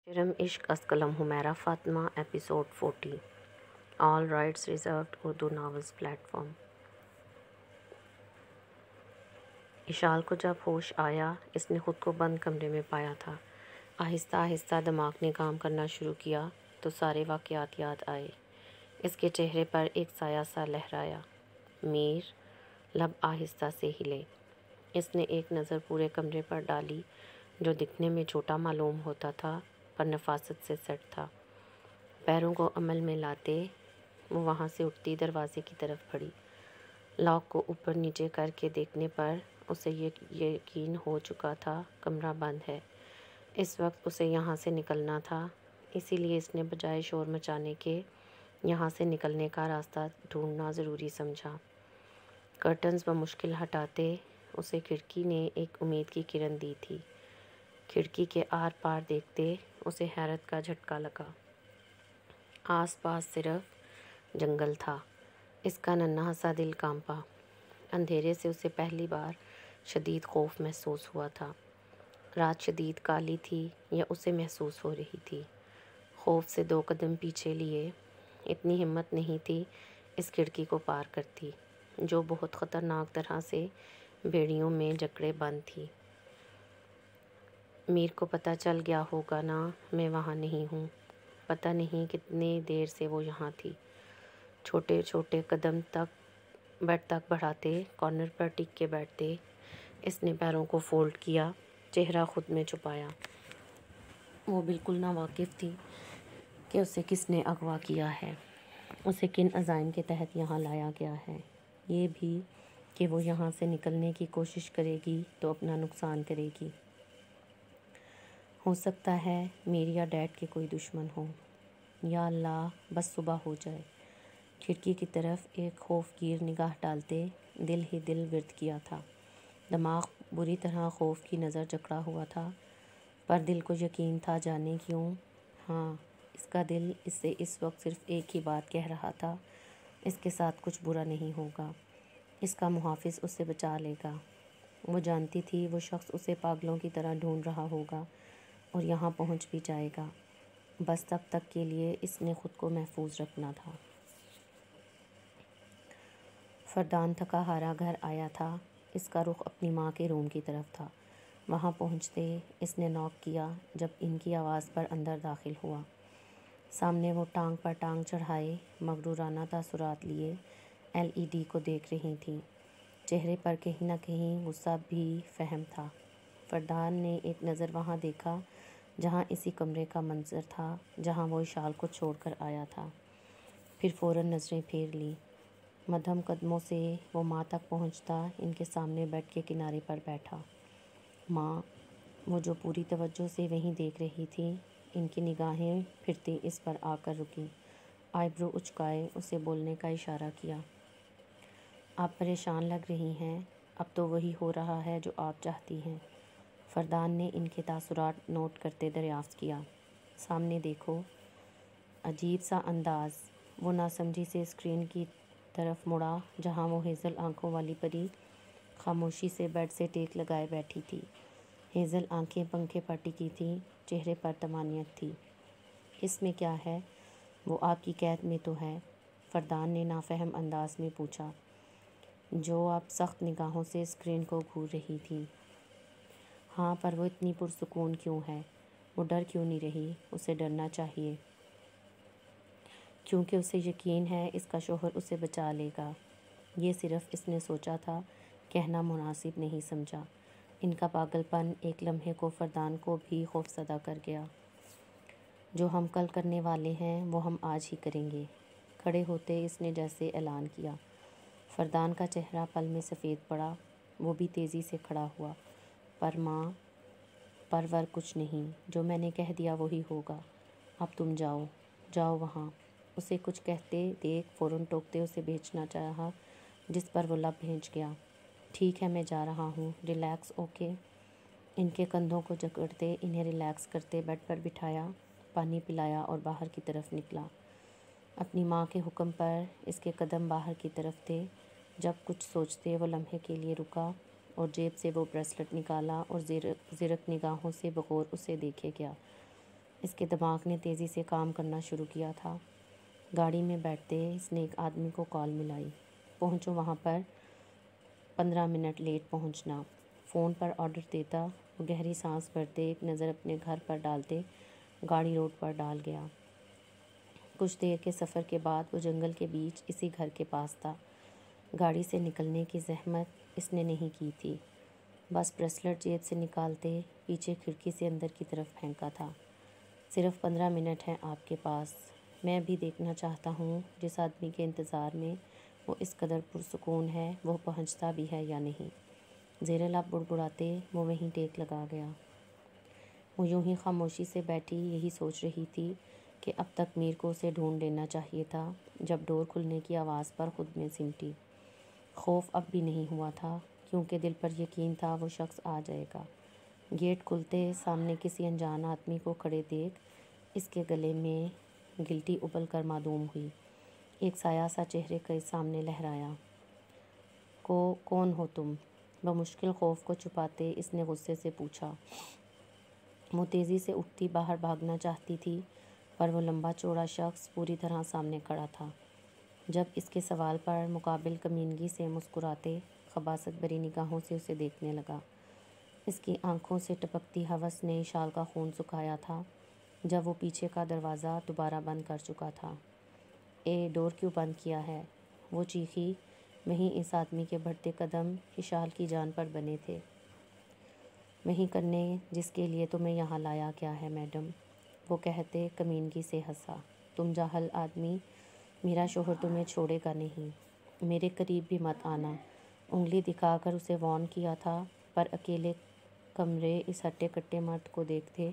جرم عشق از قلم Humaira Fatima episode 40 all rights reserved Urdu novels platform فارم۔ اشال کو جب ہوش آیا اس نے خود کو بند کمرے میں پایا تھا۔ آہستہ آہستہ دماغ نے کام کرنا شروع کیا تو سارے واقعات یاد آئے۔ اس کے چہرے پر ایک سایہ سا لہرایا۔ میر لب آہستہ سے ہلے۔ اس نے ایک نظر پورے کمرے پر ڈالی جو دکھنے میں چھوٹا معلوم ہوتا تھا پر نفاست سے سیٹ تھا۔ پیروں کو عمل میں لاتے وہ وہاں سے اٹھتی دروازے کی طرف بڑھی۔ لاک کو اوپر نیچے کر کے دیکھنے پر اسے یقین ہو چکا تھا کمرہ بند ہے۔ اس وقت اسے یہاں سے نکلنا تھا، اسی لیے اس نے بجائے شور مچانے کے یہاں سے نکلنے کا راستہ ڈھونڈنا ضروری سمجھا۔ کرٹنز بمشکل ہٹاتے اسے کھڑکی نے ایک امید کی کرن دی تھی۔ کھڑکی کے آر پار دیکھتے اسے حیرت کا جھٹکا لگا۔ آس پاس صرف جنگل تھا۔ اس کا ننھا سا دل کانپا۔ اندھیرے سے اسے پہلی بار شدید خوف محسوس ہوا تھا۔ رات شدید کالی تھی یا اسے محسوس ہو رہی تھی۔ خوف سے 2 قدم پیچھے لیے، اتنی ہمت نہیں تھی اس کھڑکی کو پار کرتی جو بہت خطرناک طرح سے بیڑیوں میں جکڑے بند تھی۔ میر کو پتہ چل گیا ہوگا نا میں وہاں نہیں ہوں۔ پتہ نہیں کتنے دیر سے وہ یہاں تھی۔ چھوٹے چھوٹے قدم بیڈ تک بڑھاتے کارنر پر ٹک کے بیٹھتے اس نے پیروں کو فولڈ کیا، چہرہ خود میں چھپایا۔ وہ بالکل ناواقف تھی کہ اسے کس نے اغوا کیا ہے، اسے کن عزائم کے تحت یہاں لایا گیا ہے۔ یہ بھی کہ وہ یہاں سے نکلنے کی کوشش کرے گی تو اپنا نقصان کرے گی۔ ہو سکتا ہے میر یا ڈیڈ کے کوئی دشمن ہو۔ یا اللہ بس صبح ہو جائے۔ کھڑکی کی طرف ایک خوف گیر نگاہ ڈالتے دل ہی دل ورد کیا تھا۔ دماغ بری طرح خوف کی نظر جکڑا ہوا تھا، پر دل کو یقین تھا جانے کیوں، ہاں اس کا دل اس سے اس وقت صرف ایک ہی بات کہہ رہا تھا، اس کے ساتھ کچھ برا نہیں ہوگا، اس کا محافظ اسے بچا لے گا۔ وہ جانتی تھی وہ شخص اسے پاگلوں کی طرح ڈھونڈ رہا ہوگا اور یہاں پہنچ بھی جائے گا، بس تب تک کے لیے اس نے خود کو محفوظ رکھنا تھا۔ فردان تھکا ہارا گھر آیا تھا۔ اس کا رخ اپنی ماں کے روم کی طرف تھا۔ وہاں پہنچتے اس نے ناک کیا جب ان کی آواز پر اندر داخل ہوا۔ سامنے وہ ٹانگ پر ٹانگ چڑھائے مغرورانہ تاثرات لیے LED کو دیکھ رہی تھیں۔ چہرے پر کہیں نہ کہیں غصہ بھی فہم تھا۔ فردان نے ایک نظر وہاں دیکھا جہاں اسی کمرے کا منظر تھا جہاں وہ اشال کو چھوڑ کر آیا تھا، پھر فوراً نظریں پھیر لیں۔ مدھم قدموں سے وہ ماں تک پہنچتا ان کے سامنے بیڈ کے کنارے پر بیٹھا۔ ماں، وہ جو پوری توجہ سے وہیں دیکھ رہی تھی، ان کی نگاہیں پھرتی اس پر آ کر رکیں۔ آئی برو اچکائے اسے بولنے کا اشارہ کیا۔ آپ پریشان لگ رہی ہیں، اب تو وہی ہو رہا ہے جو آپ چاہتی ہیں۔ فردان نے ان کے تاثرات نوٹ کرتے دریافت کیا۔ سامنے دیکھو۔ عجیب سا انداز۔ وہ ناسمجھی سے اسکرین کی طرف مڑا جہاں وہ ہیزل آنکھوں والی پری خاموشی سے بیڈ سے ٹیک لگائے بیٹھی تھی۔ ہیزل آنکھیں پنکھے پر ٹکی تھیں، چہرے پر طمانینت تھی۔ اس میں کیا ہے؟ وہ آپ کی قید میں تو ہے، فردان نے نافہم انداز میں پوچھا۔ جو آپ سخت نگاہوں سے اسکرین کو گھور رہی تھیں۔ ہاں، پر وہ اتنی پرسکون کیوں ہے؟ وہ ڈر کیوں نہیں رہی؟ اسے ڈرنا چاہیے، کیونکہ اسے یقین ہے اس کا شوہر اسے بچا لے گا۔ یہ صرف اس نے سوچا تھا، کہنا مناسب نہیں سمجھا۔ ان کا پاگل پن ایک لمحے کو فردان کو بھی خوفزدہ کر گیا۔ جو ہم کل کرنے والے ہیں وہ ہم آج ہی کریں گے، کھڑے ہوتے اس نے جیسے اعلان کیا۔ فردان کا چہرہ پل میں سفید پڑا، وہ بھی تیزی سے کھڑا ہوا۔ پر ماں، پرور کچھ نہیں، جو میں نے کہہ دیا وہی ہوگا۔ اب تم جاؤ، جاؤ وہاں۔ اسے کچھ کہتے دیکھ فوراً ٹوکتے اسے بھیجنا چاہا، جس پر وہ لب بھیج گیا۔ ٹھیک ہے میں جا رہا ہوں، ریلیکس اوکے۔ ان کے کندھوں کو جکڑتے انہیں ریلیکس کرتے بیڈ پر بٹھایا، پانی پلایا اور باہر کی طرف نکلا۔ اپنی ماں کے حکم پر اس کے قدم باہر کی طرف تھے، جب کچھ سوچتے وہ لمحے کے لیے رکا اور جیب سے وہ بریسلٹ نکالا اور زرق نگاہوں سے بغور اسے دیکھے گیا۔ اس کے دماغ نے تیزی سے کام کرنا شروع کیا تھا۔ گاڑی میں بیٹھتے اس نے ایک آدمی کو کال ملائی۔ پہنچو وہاں پر 15 منٹ لیٹ پہنچنا۔ فون پر آرڈر دیتا، وہ گہری سانس بھرتے ایک نظر اپنے گھر پر ڈالتے گاڑی روڈ پر ڈال گیا۔ کچھ دیر کے سفر کے بعد وہ جنگل کے بیچ اسی گھر کے پاس تھا۔ گاڑی سے نکلنے کی زحمت اس نے نہیں کی تھی، بس بریسلٹ جیب سے نکالتے پیچھے کھڑکی سے اندر کی طرف پھینکا تھا۔ صرف 15 منٹ ہیں آپ کے پاس۔ میں بھی دیکھنا چاہتا ہوں جس آدمی کے انتظار میں وہ اس قدر پرسکون ہے وہ پہنچتا بھی ہے یا نہیں۔ زیر لب بڑبڑاتے وہ وہیں ٹیک لگا گیا۔ وہ یوں ہی خاموشی سے بیٹھی یہی سوچ رہی تھی کہ اب تک میر کو اسے ڈھونڈ لینا چاہیے تھا، جب ڈور کھلنے کی آواز پر خود میں سمٹی۔ خوف اب بھی نہیں ہوا تھا، کیونکہ دل پر یقین تھا وہ شخص آ جائے گا۔ گیٹ کھلتے سامنے کسی انجان آدمی کو کھڑے دیکھ اس کے گلے میں گلٹی ابل کر معدوم ہوئی۔ ایک سایہ سا چہرے کے سامنے لہرایا۔ کون ہو تم؟ بمشکل خوف کو چھپاتے اس نے غصے سے پوچھا۔ وہ تیزی سے اٹھتی باہر بھاگنا چاہتی تھی، پر وہ لمبا چوڑا شخص پوری طرح سامنے کھڑا تھا۔ جب اس کے سوال پر مقابل کمینگی سے مسکراتے خباثت بھری نگاہوں سے اسے دیکھنے لگا۔ اس کی آنکھوں سے ٹپکتی ہوس نے شال کا خون سکھایا تھا جب وہ پیچھے کا دروازہ دوبارہ بند کر چکا تھا۔ ڈور کیوں بند کیا ہے؟ وہ چیخی۔ وہیں اس آدمی کے بڑھتے قدم اشال کی جان پر بنے تھے۔ وہیں کرنے جس کے لیے تمہیں یہاں لایا گیا ہے میڈم، وہ کہتے کمینگی سے ہنسا۔ تم جاہل آدمی، میرا شوہر تمہیں چھوڑے گا نہیں، میرے قریب بھی مت آنا۔ انگلی دکھا کر اسے وارن کیا تھا، پر اکیلے کمرے اس ہٹے کٹے مرد کو دیکھتے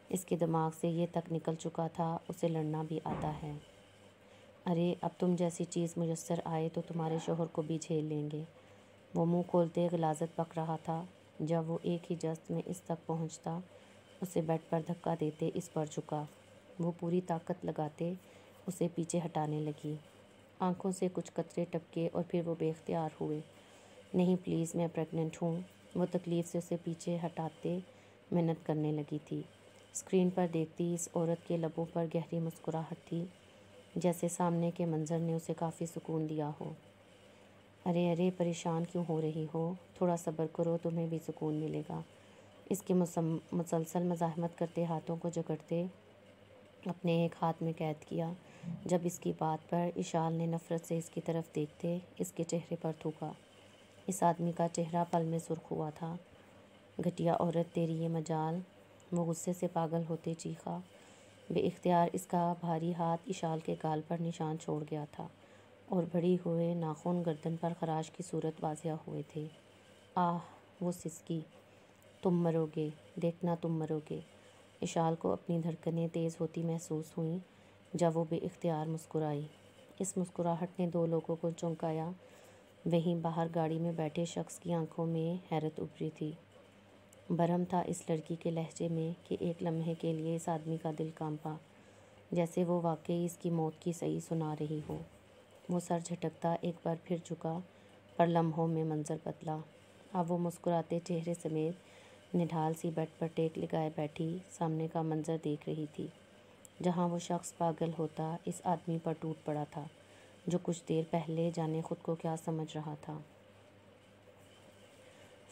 اس کے دماغ سے یہ تک نکل چکا تھا اسے لڑنا بھی آتا ہے۔ ارے اب تم جیسی چیز میسر آئے تو تمہارے شوہر کو بھی جھیل لیں گے۔ وہ منہ کھولتے غلاظت بک رہا تھا جب وہ ایک ہی جست میں اس تک پہنچتا، اسے بیڈ پر دھکا دیتے اس پر جھکا۔ وہ پوری طاقت لگاتے اسے پیچھے ہٹانے لگی۔ آنکھوں سے کچھ قطرے ٹپکے اور پھر وہ بے اختیار ہوئے۔ نہیں پلیز، میں پریگننٹ ہوں۔ وہ تکلیف سے اسے پیچھے ہٹاتے منت کرنے لگی تھی۔ اسکرین پر دیکھتی اس عورت کے لبوں پر گہری مسکراہٹ تھی، جیسے سامنے کے منظر نے اسے کافی سکون دیا ہو۔ ارے پریشان کیوں ہو رہی ہو؟ تھوڑا صبر کرو، تمہیں بھی سکون ملے گا۔ اس کے مسلسل مزاحمت کرتے ہاتھوں کو جکڑتے اپنے ایک ہاتھ میں قید کیا۔ جب اس کی بات پر اشال نے نفرت سے اس کی طرف دیکھتے اس کے چہرے پر تھوکا۔ اس آدمی کا چہرہ پل میں سرخ ہوا تھا۔ گھٹیا عورت، تیری یہ مجال! وہ غصے سے پاگل ہوتے چیخا۔ بے اختیار اس کا بھاری ہاتھ اشال کے گال پر نشان چھوڑ گیا تھا اور بڑھی ہوئے ناخن گردن پر خراش کی صورت واضح ہوئے تھے۔ آہ! وہ سسکی۔ تم مرو گے، دیکھنا تم مرو گے۔ اشال کو اپنی دھڑکنیں تیز ہوتی محسوس ہوئیں جب وہ بے اختیار مسکرائی۔ اس مسکراہٹ نے دو لوگوں کو چونکایا۔ وہیں باہر گاڑی میں بیٹھے شخص کی آنکھوں میں حیرت ابھری تھی۔ برہم تھا اس لڑکی کے لہجے میں کہ ایک لمحے کے لیے اس آدمی کا دل کانپا، جیسے وہ واقعی اس کی موت کی صحیح سنا رہی ہو۔ وہ سر جھٹکتا ایک بار پھر جھکا، پر لمحوں میں منظر بدلا۔ اب وہ مسکراتے چہرے سمیت نڈھال سی بیڈ پر ٹیک لگائے بیٹھی سامنے کا منظر دیکھ رہی تھی، جہاں وہ شخص پاگل ہوتا اس آدمی پر ٹوٹ پڑا تھا جو کچھ دیر پہلے جانے خود کو کیا سمجھ رہا تھا۔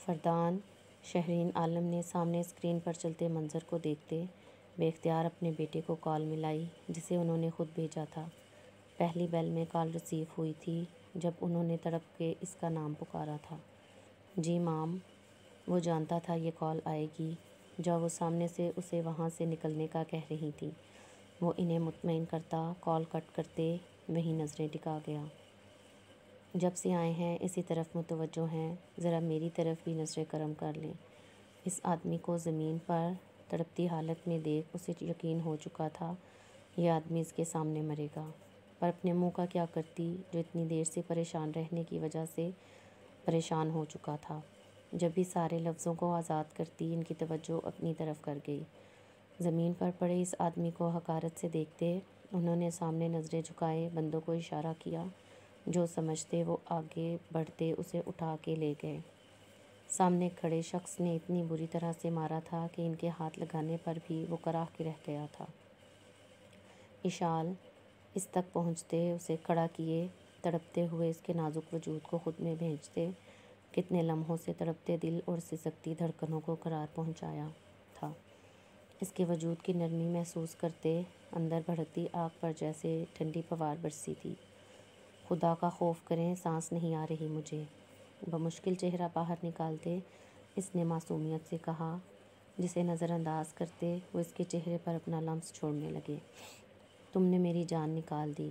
فردان شہرین عالم نے سامنے اسکرین پر چلتے منظر کو دیکھتے بے اختیار اپنے بیٹے کو کال ملائی جسے انہوں نے خود بھیجا تھا۔ پہلی بیل میں کال ریسیو ہوئی تھی جب انہوں نے تڑپ کے اس کا نام پکارا تھا۔ جی مام۔ وہ جانتا تھا یہ کال آئے گی۔ جب وہ سامنے سے اسے وہاں سے نکلنے کا کہہ رہی تھی، وہ انہیں مطمئن کرتا کال کٹ کرتے وہیں نظریں ٹکا گیا۔ جب سے آئے ہیں اسی طرف متوجہ ہیں، ذرا میری طرف بھی نظریں کرم کر لیں۔ اس آدمی کو زمین پر تڑپتی حالت میں دیکھ اسے یقین ہو چکا تھا یہ آدمی اس کے سامنے مرے گا، پر اپنے منہ کا کیا کرتی جو اتنی دیر سے پریشان رہنے کی وجہ سے پریشان ہو چکا تھا۔ جب بھی سارے لفظوں کو آزاد کرتی ان کی توجہ اپنی طرف کر گئی۔ زمین پر پڑے اس آدمی کو حقارت سے دیکھتے انہوں نے سامنے نظریں جھکائے بندوں کو اشارہ کیا، جو سمجھتے وہ آگے بڑھتے اسے اٹھا کے لے گئے۔ سامنے کھڑے شخص نے اتنی بری طرح سے مارا تھا کہ ان کے ہاتھ لگانے پر بھی وہ کراہ کے رہ گیا تھا۔ اشال اس تک پہنچتے اسے کھڑا کیے، تڑپتے ہوئے اس کے نازک وجود کو خود میں بھیجتے، کتنے لمحوں سے تڑپتے دل اور سسکتی دھڑکنوں کو قرار پہنچایا تھا۔ اس کے وجود کی نرمی محسوس کرتے اندر بھڑکتی آگ پر جیسے ٹھنڈی پھوار برسی تھی۔ خدا کا خوف کریں، سانس نہیں آ رہی مجھے، بمشکل چہرہ باہر نکالتے اس نے معصومیت سے کہا، جسے نظر انداز کرتے وہ اس کے چہرے پر اپنا لمس چھوڑنے لگے۔ تم نے میری جان نکال دی۔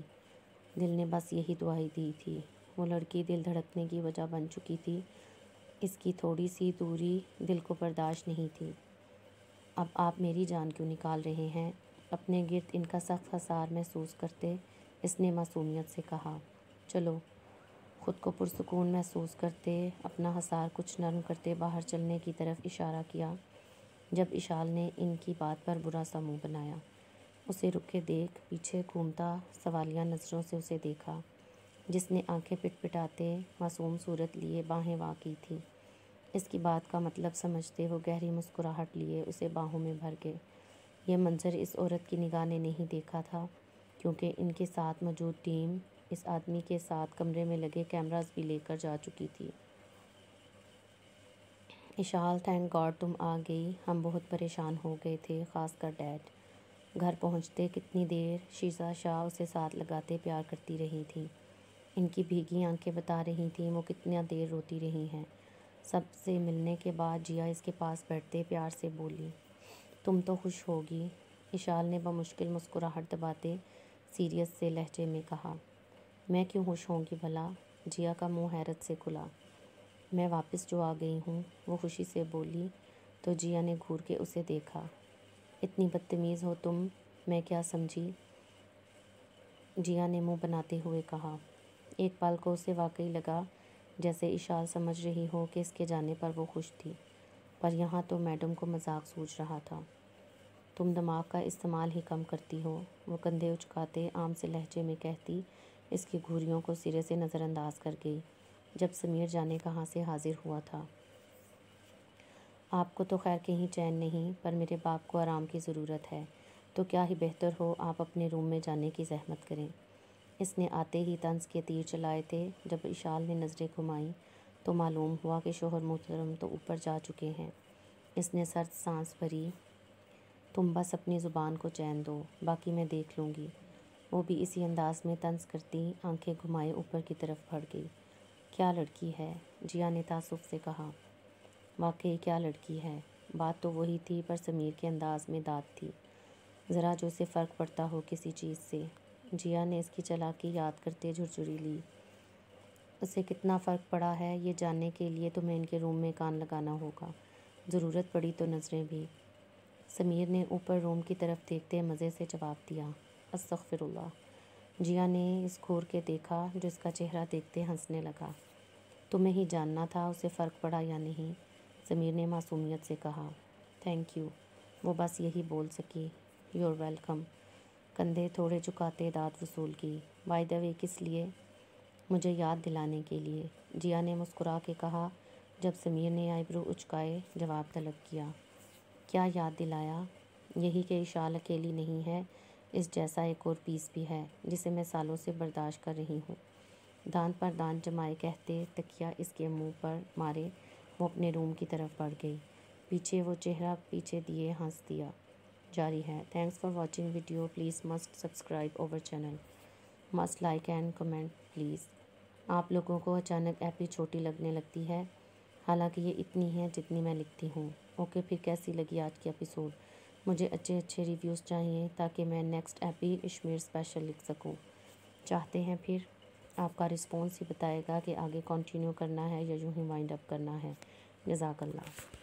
دل نے بس یہی دعائی دی تھی۔ وہ لڑکی دل دھڑکنے کی وجہ بن چکی تھی، اس کی تھوڑی سی دوری دل کو برداشت نہیں تھی۔ اب آپ میری جان کیوں نکال رہے ہیں؟ اپنے گرد ان کا سخت حصار محسوس کرتے اس نے معصومیت سے کہا۔ چلو۔ خود کو پرسکون محسوس کرتے اپنا حصار کچھ نرم کرتے باہر چلنے کی طرف اشارہ کیا، جب اشال نے ان کی بات پر برا سا منہ بنایا۔ اسے رکے دیکھ پیچھے گھومتا سوالیہ نظروں سے اسے دیکھا، جس نے آنکھیں پٹ پٹاتے معصوم صورت لیے باہیں واں کی تھیں۔ اس کی بات کا مطلب سمجھتے وہ گہری مسکراہٹ لیے اسے باہوں میں بھر گئے۔ یہ منظر اس عورت کی نگاہ نے نہیں دیکھا تھا، کیونکہ ان کے ساتھ موجود ٹیم اس آدمی کے ساتھ کمرے میں لگے کیمراز بھی لے کر جا چکی تھی۔ اشال، تھینک گاڈ تم آ گئی، ہم بہت پریشان ہو گئے تھے، خاص کر ڈیڈ۔ گھر پہنچتے کتنی دیر شیزا شاہ اسے ساتھ لگاتے پیار کرتی رہی تھیں۔ ان کی بھیگی آنکھیں بتا رہی تھیں وہ کتنا دیر روتی رہی ہیں۔ سب سے ملنے کے بعد جیا اس کے پاس بیٹھتے پیار سے بولی، تم تو خوش ہوگی۔ اشال نے بمشکل مسکراہٹ دباتے سیریس سے لہجے میں کہا، میں کیوں خوش ہوں گی بھلا؟ جیا کا منہ حیرت سے کھلا۔ میں واپس جو آ گئی ہوں، وہ خوشی سے بولی تو جیا نے گھور کے اسے دیکھا۔ اتنی بدتمیز ہو تم، میں کیا سمجھی؟ جیا نے منہ بناتے ہوئے کہا۔ ایک پل کو اسے واقعی لگا جیسے اشال سمجھ رہی ہو کہ اس کے جانے پر وہ خوش تھی، پر یہاں تو میڈم کو مذاق سوچ رہا تھا۔ تم دماغ کا استعمال ہی کم کرتی ہو، وہ کندھے اچکاتے عام سے لہجے میں کہتی اس کی گھوریوں کو سرے سے نظر انداز کر گئی، جب سمیر جانے کہاں سے حاضر ہوا تھا۔ آپ کو تو خیر کہیں چین نہیں، پر میرے باپ کو آرام کی ضرورت ہے، تو کیا ہی بہتر ہو آپ اپنے روم میں جانے کی زحمت کریں۔ اس نے آتے ہی طنز کے تیر چلائے تھے۔ جب اشال نے نظریں گھمائیں تو معلوم ہوا کہ شوہر محترم تو اوپر جا چکے ہیں۔ اس نے سرد سانس بھری، تم بس اپنی زبان کو چین دو، باقی میں دیکھ لوں گی۔ وہ بھی اسی انداز میں طنز کرتی آنکھیں گھمائے اوپر کی طرف بڑھ گئی۔ کیا لڑکی ہے، جیا نے تعصب سے کہا۔ واقعی کیا لڑکی ہے، بات تو وہی تھی پر سمیر کے انداز میں داد تھی، ذرا جو اسے فرق پڑتا ہو کسی چیز سے۔ جیا نے اس کی چالاکی یاد کرتے جھرجھری لی۔ اسے کتنا فرق پڑا ہے یہ جاننے کے لیے تمہیں ان کے روم میں کان لگانا ہوگا، ضرورت پڑی تو نظریں بھی۔ سمیر نے اوپر روم کی طرف دیکھتے مزے سے جواب دیا، استغفر اللہ۔ جیا نے اس گھور کے دیکھا جو اس کا چہرہ دیکھتے ہنسنے لگا۔ تمہیں ہی جاننا تھا اسے فرق پڑا یا نہیں، سمیر نے معصومیت سے کہا۔ تھینک یو، وہ بس یہی بول سکی۔ یور ویلکم، کندھے تھوڑے جھکاتے داد وصول کی۔ بائی دا وے کس لیے؟ مجھے یاد دلانے کے لیے، جیا نے مسکرا کے کہا، جب سمیر نے آئی برو اچکائے جواب طلب کیا۔ کیا یاد دلایا؟ یہی کہ اشال اکیلی نہیں ہے، اس جیسا ایک اور پیس بھی ہے جسے میں سالوں سے برداشت کر رہی ہوں۔ دانت پر دانت جمائے کہتے تکیہ اس کے منہ پر مارے وہ اپنے روم کی طرف بڑھ گئی۔ پیچھے وہ چہرہ پیچھے دیے ہنس دیا۔ جاری ہے۔ Thanks for watching video, please must subscribe our channel, must like and comment please. آپ لوگوں کو اچانک ایپی چھوٹی لگنے لگتی ہے، حالانکہ یہ اتنی ہے جتنی میں لکھتی ہوں۔ اوکے، پھر کیسی لگی آج کی ایپیسوڈ؟ مجھے اچھے ریویوز چاہیے تاکہ میں نیکسٹ ایپی کشمیر اسپیشل لکھ سکوں۔ چاہتے ہیں پھر آپ کا رسپانس ہی بتائے گا کہ آگے کنٹینیو کرنا ہے یا یوں ہی وائنڈ اپ کرنا ہے۔ جزاک اللہ۔